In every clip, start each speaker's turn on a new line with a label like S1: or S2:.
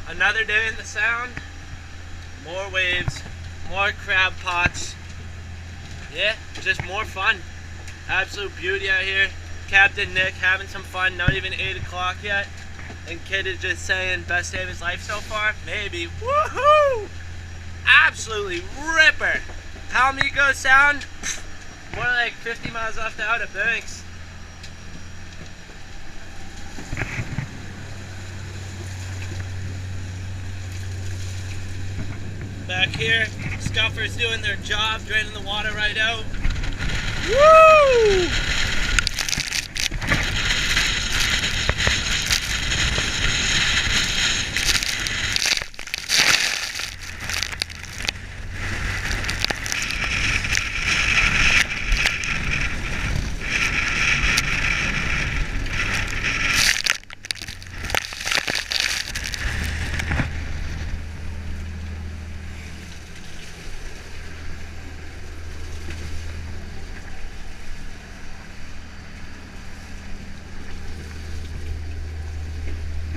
S1: Another day in the sound, more waves, more crab pots. Yeah, just more fun. Absolute beauty out here. Captain Nick having some fun, not even 8 o'clock yet. And Kid is just saying best day of his life so far? Maybe. Woohoo! Absolutely ripper. Pamlico sound, more like 50 miles off the Outer Banks. Back here, scuffers doing their job, draining the water right out. Woo!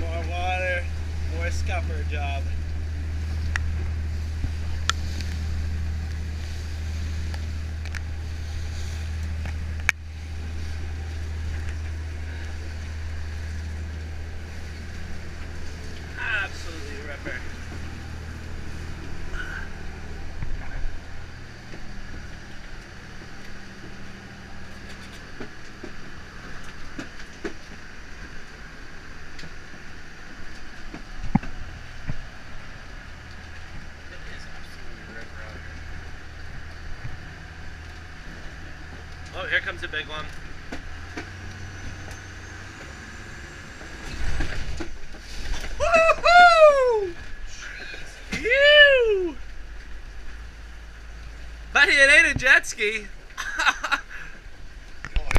S1: More water, more scupper job. Absolutely ripper. Oh, here comes a big one. Woohoo! Phew! Buddy, it ain't a jet ski.